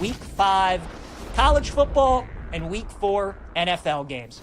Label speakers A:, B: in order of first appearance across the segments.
A: Week 5 college football and Week 4 NFL games.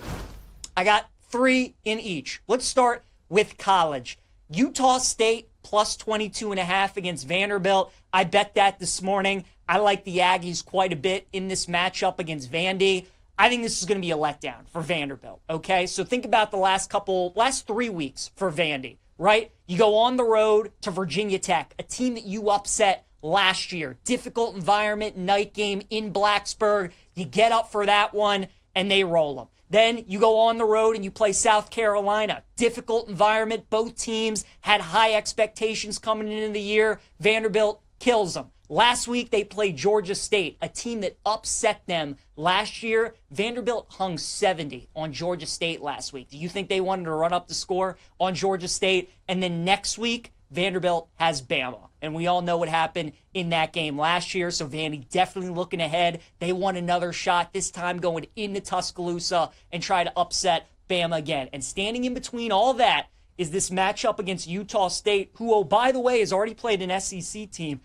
A: I got 3 in each. Let's start with college. Utah State plus 22.5 against Vanderbilt. I bet that this morning. I like the Aggies quite a bit in this matchup against Vandy. I think this is going to be a letdown for Vanderbilt, okay? So think about the last 3 weeks for Vandy, right? You go on the road to Virginia Tech, a team that you upset last year. Difficult environment, night game in Blacksburg. You get up for that one, and they roll them. Then you go on the road and you play South Carolina. Difficult environment. Both teams had high expectations coming into the year. Vanderbilt kills them. Last week, they played Georgia State, a team that upset them last year. Vanderbilt hung 70 on Georgia State last week. Do you think they wanted to run up the score on Georgia State? And then next week, Vanderbilt has Bama. And we all know what happened in that game last year. So Vandy definitely looking ahead. They want another shot, this time going into Tuscaloosa and try to upset Bama again. And standing in between all that is this matchup against Utah State, who, oh, by the way, has already played an SEC team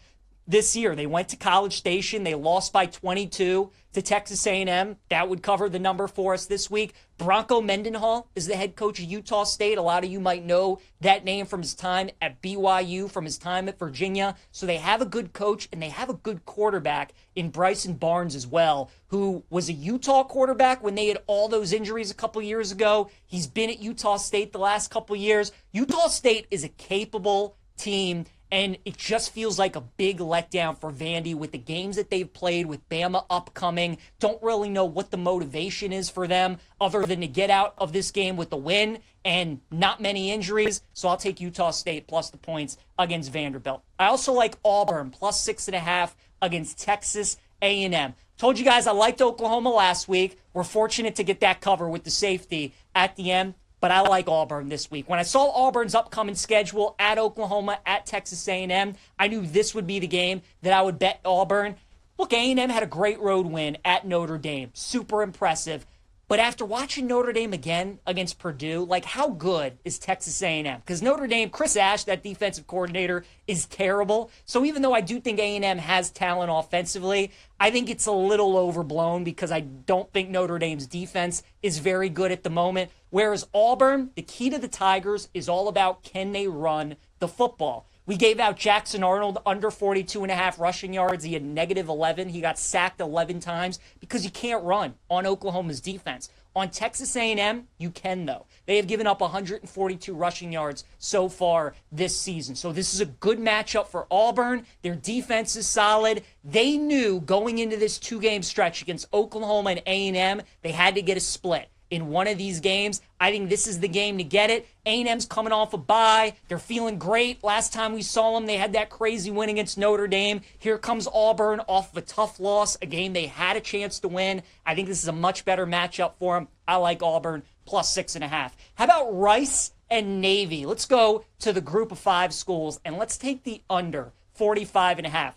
A: this year. They went to College Station. They lost by 22 to Texas A&M. That would cover the number for us this week. Bronco Mendenhall is the head coach of Utah State. A lot of you might know that name from his time at BYU, from his time at Virginia. So they have a good coach, and they have a good quarterback in Bryson Barnes as well, who was a Utah quarterback when they had all those injuries a couple years ago. He's been at Utah State the last couple years. Utah State is a capable team, and it just feels like a big letdown for Vandy with the games that they've played, with Bama upcoming. Don't really know what the motivation is for them other than to get out of this game with the win and not many injuries. So I'll take Utah State plus the points against Vanderbilt. I also like Auburn plus 6.5 against Texas A&M. Told you guys I liked Oklahoma last week. We're fortunate to get that cover with the safety at the end. But I like Auburn this week. When I saw Auburn's upcoming schedule at Oklahoma, at Texas A&M, I knew this would be the game that I would bet Auburn. Look, A&M had a great road win at Notre Dame. Super impressive. But after watching Notre Dame again against Purdue, like, how good is Texas A&M? Because Notre Dame, Chris Ash, that defensive coordinator, is terrible. So even though I do think A&M has talent offensively, I think it's a little overblown because I don't think Notre Dame's defense is very good at the moment. Whereas Auburn, the key to the Tigers is all about, can they run the football? We gave out Jackson Arnold under 42.5 rushing yards. He had negative 11. He got sacked 11 times because you can't run on Oklahoma's defense. On Texas A&M, you can, though. They have given up 142 rushing yards so far this season. So this is a good matchup for Auburn. Their defense is solid. They knew going into this 2-game stretch against Oklahoma and A&M, they had to get a split in one of these games. I think this is the game to get it. A&M's coming off a bye. They're feeling great. Last time we saw them, they had that crazy win against Notre Dame. Here comes Auburn off of a tough loss, a game they had a chance to win. I think this is a much better matchup for them. I like Auburn plus 6.5. How about Rice and Navy? Let's go to the group of 5 schools, and let's take the under 45.5.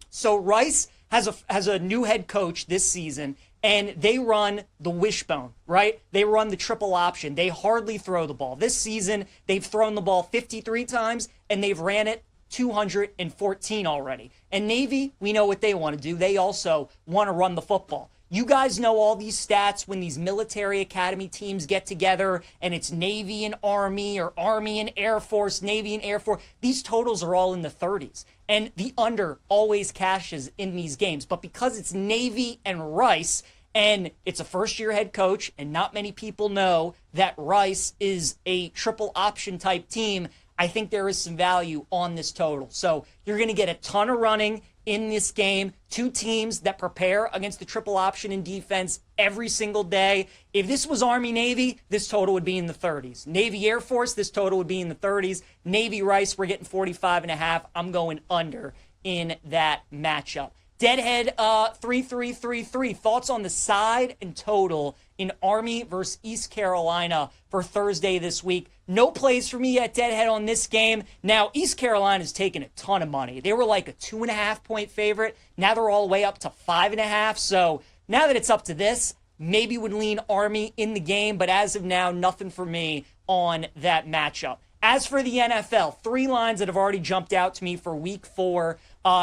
A: So Rice has a new head coach this season, and they run the wishbone, right? They run the triple option. They hardly throw the ball. This season, they've thrown the ball 53 times, and they've ran it 214 already. And Navy, we know what they want to do. They also want to run the football. You guys know all these stats when these military academy teams get together and it's Navy and Army or Army and Air Force, Navy and Air Force. These totals are all in the 30s. And the under always cashes in these games. But because it's Navy and Rice, and it's a first-year head coach, and not many people know that Rice is a triple option type team, I think there is some value on this total. So you're going to get a ton of running in this game. 2 teams that prepare against the triple option in defense every single day. If this was Army-Navy, this total would be in the 30s. Navy-Air Force, this total would be in the 30s. Navy-Rice, we're getting 45.5. I'm going under in that matchup. Deadhead 3333. Thoughts on the side and total in Army versus East Carolina for Thursday this week. No plays for me at Deadhead on this game. Now, East Carolina's taken a ton of money. They were like a 2.5-point favorite. Now they're all the way up to 5.5. So now that it's up to this, maybe would lean Army in the game. But as of now, nothing for me on that matchup. As for the NFL, 3 lines that have already jumped out to me for week 4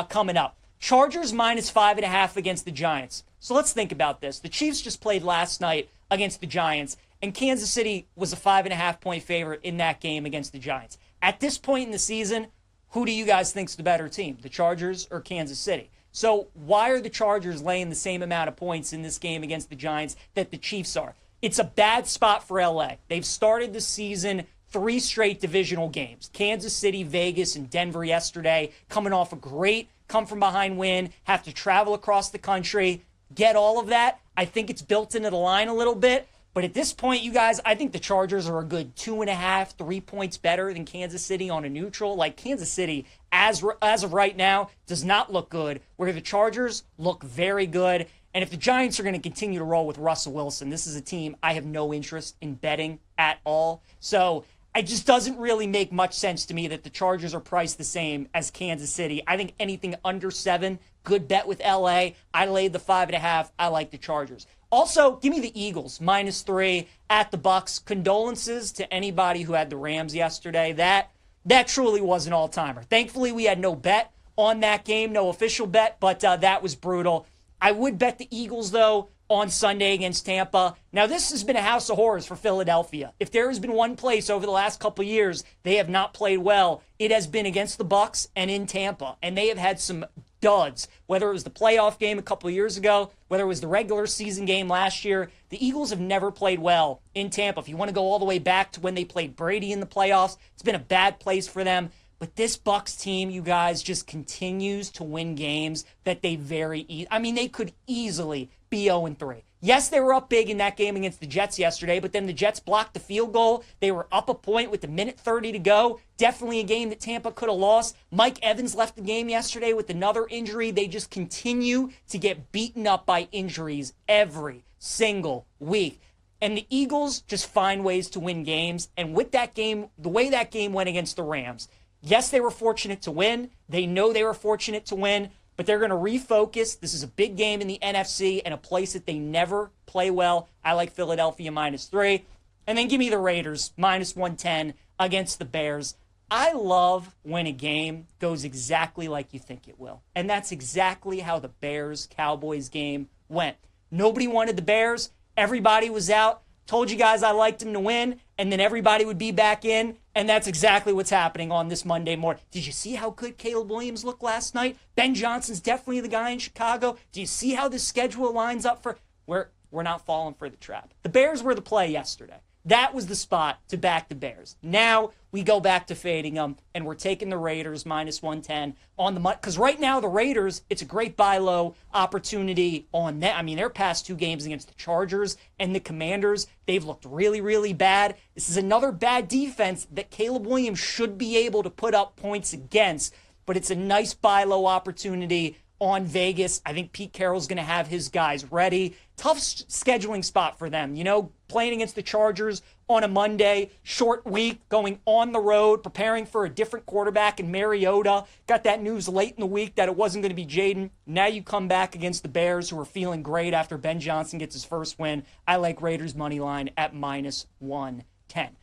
A: coming up. Chargers minus 5.5 against the Giants. So let's think about this. The Chiefs just played last night against the Giants, and Kansas City was a 5.5-point favorite in that game against the Giants. At this point in the season, who do you guys think's the better team, the Chargers or Kansas City? So why are the Chargers laying the same amount of points in this game against the Giants that the Chiefs are? It's a bad spot for LA. They've started the season 3 straight divisional games. Kansas City, Vegas, and Denver yesterday, coming off a great come-from-behind win, have to travel across the country, get all of that. I think it's built into the line a little bit. But at this point, you guys, I think the Chargers are a good 2.5, 3 points better than Kansas City on a neutral. Like, Kansas City, as of right now, does not look good, where the Chargers look very good. And if the Giants are going to continue to roll with Russell Wilson, this is a team I have no interest in betting at all. So it just doesn't really make much sense to me that the Chargers are priced the same as Kansas City. I think anything under 7, good bet with LA. I laid the 5.5. I like the Chargers. Also, give me the Eagles, -3 at the Bucks. Condolences to anybody who had the Rams yesterday. That truly was an all-timer. Thankfully, we had no bet on that game, no official bet, but that was brutal. I would bet the Eagles, though, on Sunday against Tampa. Now, this has been a house of horrors for Philadelphia. If there has been one place over the last couple of years they have not played well, it has been against the Bucks and in Tampa. And they have had some duds, whether it was the playoff game a couple of years ago, whether it was the regular season game last year. The Eagles have never played well in Tampa. If you want to go all the way back to when they played Brady in the playoffs, it's been a bad place for them. But this Bucks team, you guys, just continues to win games that they they could easily be 0-3. Yes, they were up big in that game against the Jets yesterday, but then the Jets blocked the field goal. They were up a point with a minute 30 to go. Definitely a game that Tampa could have lost. Mike Evans left the game yesterday with another injury. They just continue to get beaten up by injuries every single week. And the Eagles just find ways to win games. And with that game, the way that game went against the Rams, yes, they were fortunate to win. They know they were fortunate to win, but they're going to refocus. This is a big game in the NFC and a place that they never play well. I like Philadelphia -3. And then give me the Raiders -110 against the Bears. I love when a game goes exactly like you think it will. And that's exactly how the Bears-Cowboys game went. Nobody wanted the Bears. Everybody was out. Told you guys I liked them to win, and then everybody would be back in, and that's exactly what's happening on this Monday morning. Did you see how good Caleb Williams looked last night? Ben Johnson's definitely the guy in Chicago. Do you see how the schedule lines up for... We're not falling for the trap. The Bears were the play yesterday. That was the spot to back the Bears. Now we go back to fading them, and we're taking the Raiders -110 on the money. Because right now the Raiders, it's a great buy low opportunity on that. I mean, their past 2 games against the Chargers and the Commanders, they've looked really, really bad. This is another bad defense that Caleb Williams should be able to put up points against, but it's a nice buy low opportunity on Vegas. I think Pete Carroll's going to have his guys ready. Tough scheduling spot for them. You know, playing against the Chargers on a Monday, short week, going on the road, preparing for a different quarterback in Mariota. Got that news late in the week that it wasn't going to be Jaden. Now you come back against the Bears, who are feeling great after Ben Johnson gets his first win. I like Raiders money line at -110.